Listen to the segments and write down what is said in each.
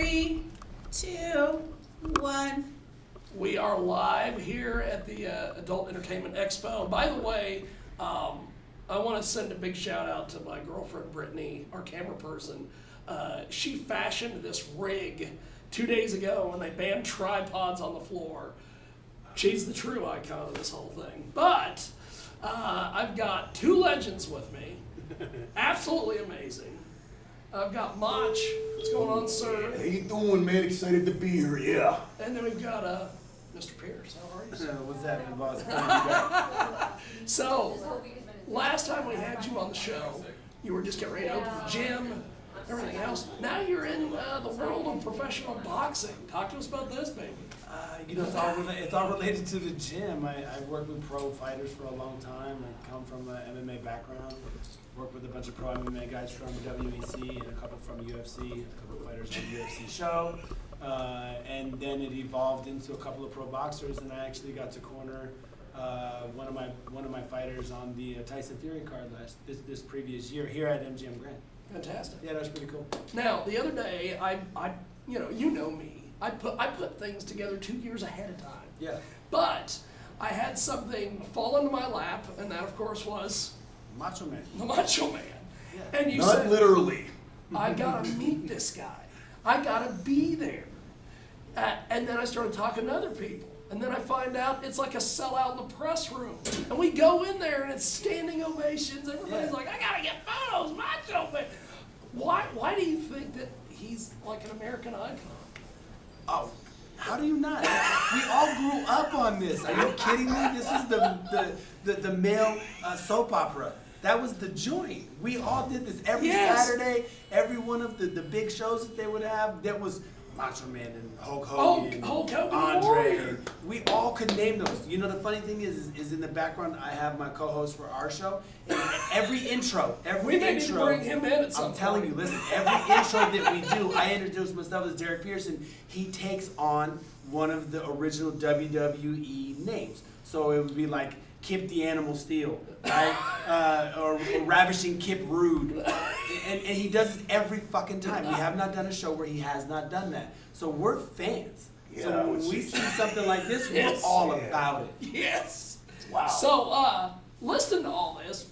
3, 2, 1. We are live here at the Adult Entertainment Expo. By the way, I want to send a big shout out to my girlfriend Brittany, our camera person. She fashioned this rig 2 days ago when they banned tripods on the floor. She's the true icon of this whole thing. But I've got two legends with me. Absolutely amazing. I've got Motch. What's going on, sir? How you doing, man? Excited to be here, yeah. And then we've got Mr. Pierce. How are you? What's happening, boss? So, last time we had you on the show, you were just getting ready to open the gym, everything else. Now you're in the world of professional boxing. Talk to us about this, baby. It's all related to the gym. I've worked with pro fighters for a long time. I come from an MMA background. Worked with a bunch of pro MMA guys from WEC and a couple from UFC, a couple of fighters from the UFC show. And then it evolved into a couple of pro boxers, and I actually got to corner one of my fighters on the Tyson Fury card this previous year here at MGM Grand. Fantastic. Yeah, that was pretty cool. Now, the other day, I you know me. I put things together 2 years ahead of time. Yeah. But I had something fall into my lap, and that, of course, was Macho Man. the Macho Man. Yeah. And you Not said, literally. I gotta meet this guy. I gotta be there. And then I started talking to other people. And then I find out it's like a sellout in the press room. And we go in there and it's standing ovations. Everybody's like, I gotta get photos, Macho Man. Why do you think that he's like an American icon? Oh, how do you not? We all grew up on this. Are you kidding me? This is the male soap opera. That was the joint. We all did this every Saturday. Every one of the big shows that they would have, there was Macho Man and Hulk Hogan, Hulk Hogan, Andre. And we all could name those. You know, the funny thing is in the background, I have my co-host for our show. And every intro, We need to bring him in at some I'm telling you, listen, every intro that we do, I introduce myself as Derrick Pearson. He takes on one of the original WWE names. So it would be like Kip the Animal Steel, right? Or Ravishing Kip Rude. And he does it every fucking time. We have not done a show where he has not done that. So we're fans. Yeah, so when we see something like this, we're all about it. Yes. Wow. So, listening to all this,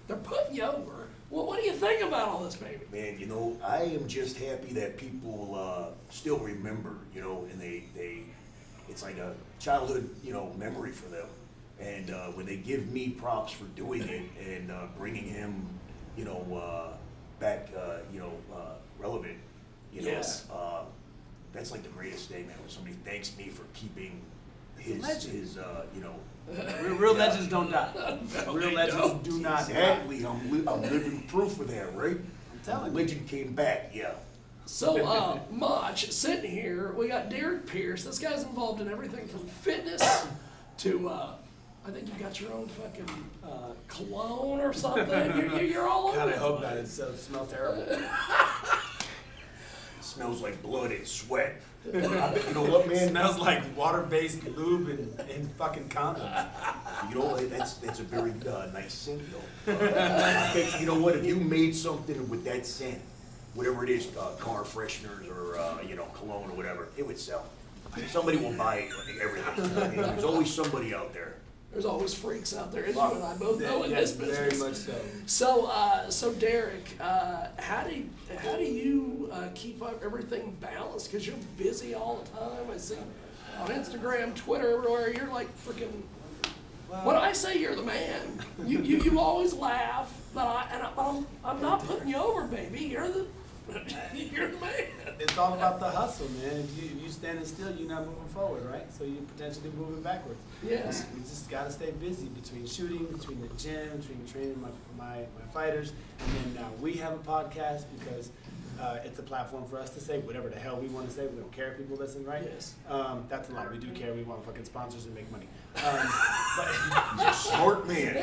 they're putting you over. Well, what do you think about all this, baby? Man, you know, I am just happy that people still remember, you know, and it's like a childhood, you know, memory for them. And when they give me props for doing it and bringing him, you know, back, relevant, you know, that's like the greatest thing, man. When somebody thanks me for keeping his you know. Real legends don't die. Real legends do not die. Exactly. I'm living proof of that, right? I'm telling you. Legend came back, yeah. So, Motch, sitting here, we got Derrick Pierce. This guy's involved in everything from fitness to, I think you got your own fucking cologne or something. You're all over. God, I hope not. It smells terrible. Smells like blood and sweat. You know what, man? It smells like water-based lube and fucking condoms. You know, that's a very nice scent, though. I bet you know what? If you made something with that scent, whatever it is, car fresheners or you know, cologne or whatever, it would sell. Somebody will buy it, everything. I mean, there's always somebody out there. There's always freaks out there, as you and I both know in this business. Very much so. So Derrick, how do you keep up everything balanced? Because you're busy all the time. I see on Instagram, Twitter, everywhere. You're like freaking. When I say you're the man, you always laugh, but I'm not putting you over, baby. You're the man. It's all about the hustle, man. If you standing still, you're not moving forward, right? So you're potentially moving backwards. Yes. We just got to stay busy between shooting, between the gym, between training my fighters. And then we have a podcast because it's a platform for us to say whatever the hell we want to say. We don't care if people listen, right? Yes. That's a lie. We do care. We want fucking sponsors and make money. He's a smart man.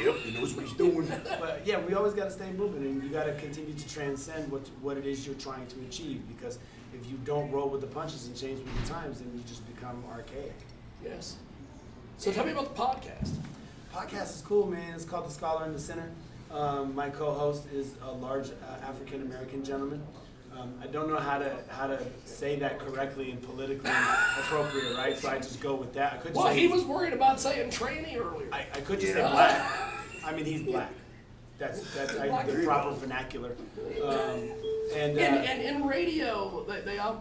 Yep, he knows what he's doing. But yeah, we always got to stay moving, and you got to continue to transcend what it is you're trying to achieve. Because if you don't roll with the punches and change with the times, then you just become archaic. Yes. So tell me about the podcast. Podcast is cool, man. It's called The Scholar in the Center. My co-host is a large African-American gentleman. I don't know how to say that correctly and politically appropriate, right? So I just go with that. I could Well, say he was worried about saying tranny earlier. I could just say black. I mean, he's black. That's the proper vernacular. And in radio,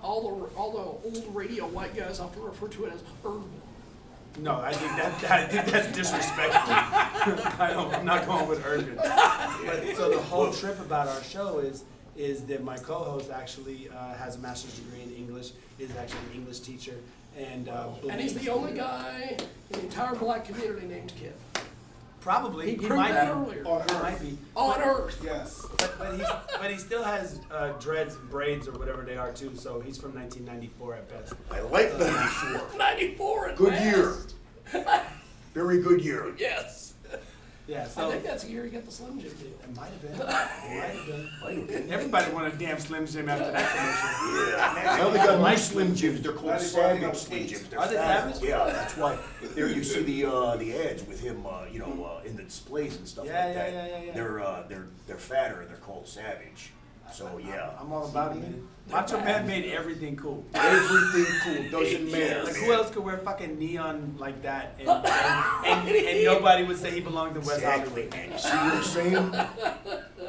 all the old radio white guys often refer to it as urban. no, I think that's disrespectful. I'm not going with urban. But, so the whole trip about our show is that my co-host actually has a master's degree in English, is actually an English teacher, and he's the only guy in the entire black community named Kid. probably He proved that earlier. He might be. On Earth. Yes. But he still has dreads and braids or whatever they are too. So he's from 1994 at best. I like 94. 94 at Good best. year. Very good year. Yes. Yeah. I So think that's the year he got the Slim Jim deal. it might have been. It might have been. Might have been. Everybody wanted a damn Slim Jim after that commercial. Yeah. Now they got my Slim Jims. They're called 94, Savage Slim Jims. They're Are they fat. Savage? Yeah, that's why. There you see the ads with him, in the displays and stuff Yeah, like that. yeah. They're fatter and they're called Savage. So yeah. I'm all about it, man. Macho Man made everything cool. Everything cool. Doesn't matter. Like man. who else could wear fucking neon like that and nobody would say he belonged to West Exactly, Hollywood? man. You see what I'm saying?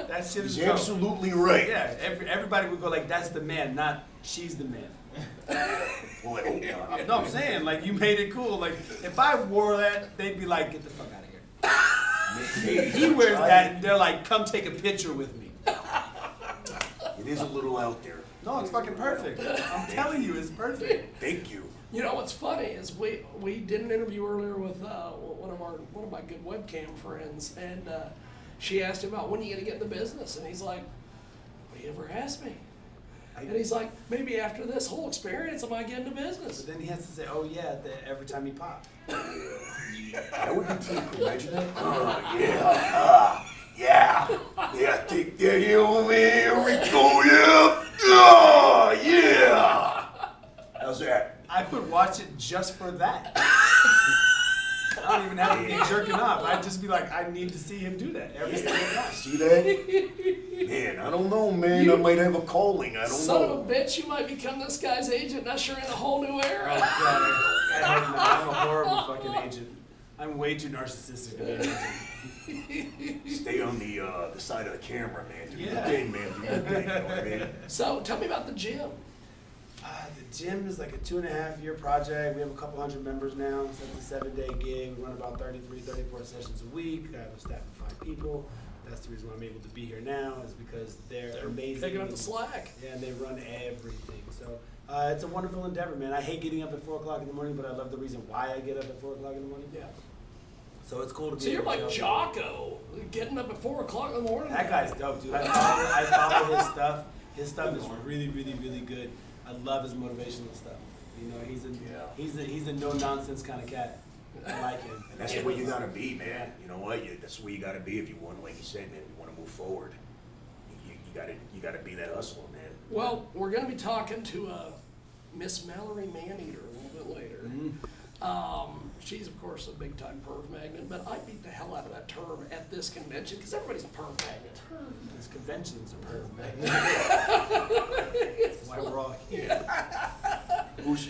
That shit is He's dope. absolutely right. Yeah, everybody would go like, that's the man, not she's the man. Well, I hope not. No, I'm saying, like, you made it cool. Like, if I wore that, they'd be like, get the fuck out of here. He wears that, and they're like, come take a picture with me. It is a little out there. No, it's fucking perfect. I'm telling you, it's perfect. Thank you. You know what's funny is we did an interview earlier with one of my good webcam friends, and she asked him about when are you gonna get in the business, and he's like, "Nobody ever asked me." And he's like, "Maybe after this whole experience, I might get into business." But then he has to say, oh yeah, every time he pops. That would be pretty cool. Imagine that. Yeah. Yeah, take that here, here we go, yeah. Oh, yeah. How's that? I would watch it just for that. I don't even have to be jerking off. I'd just be like, I need to see him do that every single time. See that? Man, I don't know, man. I might have a calling. I don't Son know. of a bitch, you might become this guy's agent, ushering a whole new era. I'm a horrible fucking agent. I'm way too narcissistic to be an agent. Stay on the side of the camera, man. Do your Yeah. thing, man. Do your thing. You know what I mean? So tell me about the gym. The gym is like a 2.5-year project. We have a couple hundred members now. It's a 7-day gig. We run about 33, 34 sessions a week. I have a staff of 5 people. That's the reason why I'm able to be here now, is because they're amazing. Picking up the slack. Yeah, and they run everything. So it's a wonderful endeavor, man. I hate getting up at 4 o'clock in the morning, but I love the reason why I get up at 4 o'clock in the morning. Yeah. So it's cool to be So you're able to like help. Jocko, getting up at 4 o'clock in the morning. That guy's dope, dude. I follow his stuff. His stuff is really, really, really good. I love his motivational stuff. You know, he's a no nonsense kind of cat. I like him. And that's the way you gotta be, man. You know what? That's the way you gotta be if you want, like you said, man. You want to move forward. You gotta be that hustler, man. Well, we're going to be talking to Miss Mallory Maneater a little bit later. She's, of course, a big-time perv magnet, but I beat the hell out of that term at this convention because everybody's a perv magnet. His conventions are perfect. That's why we're all here. Who's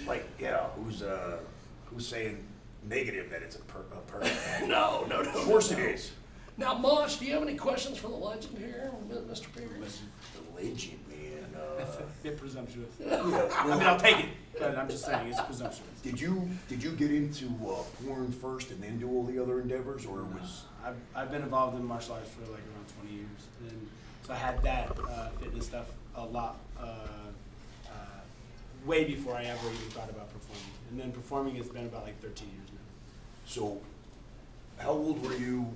saying negative that it's a perv? No. Of course it is. Now, Motch, do you have any questions for the legend here, Mr. Peters? The legend, man. That's a bit presumptuous. Yeah, I mean, well, I'll take it, but I'm just saying it's presumptuous. did you get into porn first and then do all the other endeavors, or was? I've been involved in martial arts for like around 20 years, and so I had that fitness stuff a lot way before I ever even thought about performing. And then performing has been about like 13 years now. So, how old were you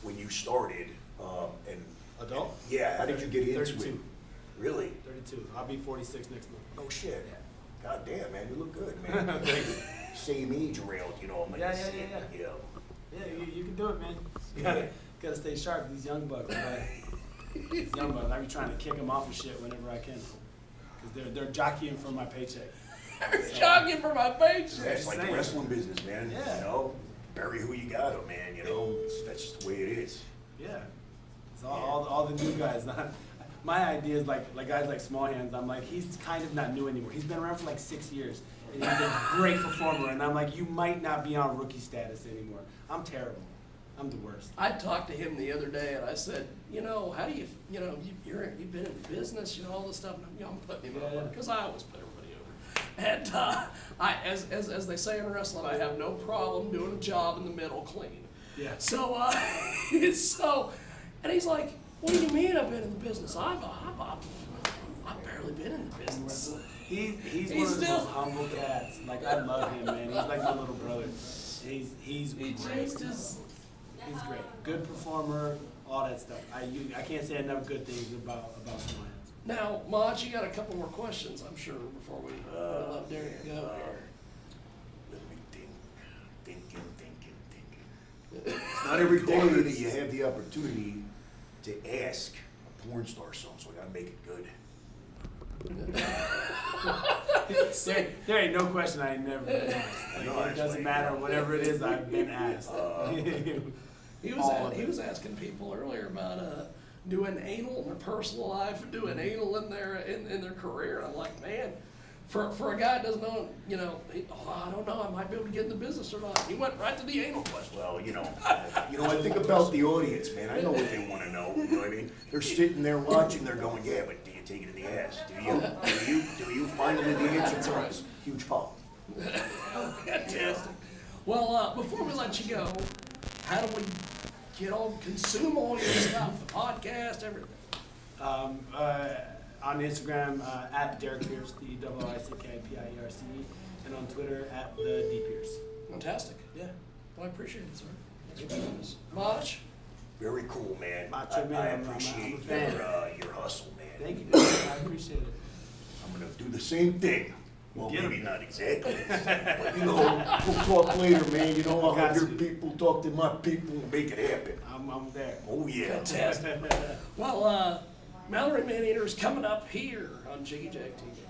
when you started? And Adult? yeah, how did you get into 32. it? Really? 32. I'll be 46 next month. Oh shit. Yeah. God damn, man, you look good, man. Same age around, you know. I'm like, Yeah. Yeah, you can do it, man. You gotta stay sharp. These young bucks, these young bucks. I be trying to kick them off of shit whenever I can, because they're jockeying for my paycheck. Jogging for my face. Yeah, it's like the saying. wrestling business, man. Yeah. You know, bury who you got 'em, man. You know, that's just the way it is. Yeah, it's all the new guys. my idea is like guys like Small Hands. I'm like, he's kind of not new anymore. He's been around for like 6 years, and he's a great performer. And I'm like, you might not be on rookie status anymore. I'm terrible. I'm the worst. I talked to him the other day, and I said, how do you've been in business, all this stuff. And I'm putting him over because I always put everybody over. And as they say in wrestling, I have no problem doing a job in the middle clean. Yeah. So, and he's like, what do you mean I've been in the business? I've barely been in the business. He's one of the most humble cats. Like, I love him, man. He's like my little brother. He's great. He's great. Good performer, all that stuff. I can't say enough good things about Small Hands. Now, Motch, you got a couple more questions, I'm sure, before we let Derrick go here. Let me thinking. It's not every day that you have the opportunity to ask a porn star something, so I gotta make it good. There ain't no question I ain't never been asked. Like, it doesn't matter, whatever it is, I've been asked. He was asking people earlier about doing anal in their personal life and doing anal in their career. And I'm like, man, for a guy that doesn't know, I don't know, I might be able to get in the business or not. He went right to the anal question. Well, I think about the audience, man. I know what they want to know. You know what I mean? They're sitting there watching. They're going, yeah, but do you take it in the ass? Do you finally the answer to us? Huge pop. Fantastic. Well, before we let you go, how do we consume all your stuff, the podcast, everything? On Instagram, at Derrick Pierce, DICKPIERCE, and on Twitter, at the D Pierce. Fantastic. Yeah. Well, I appreciate it, sir. Thanks for doing this. Motch? Very cool, man. Macho I man, I'm a appreciate fan. your hustle, man. Thank you, I appreciate it. I'm gonna do the same thing. Well, Get 'em. maybe not exactly, but we'll talk later, man. I'll have your people talk to my people and make it happen. I'm there. Oh yeah. Fantastic. Well, Mallory Man Eater is coming up here on Jiggy Jag TV.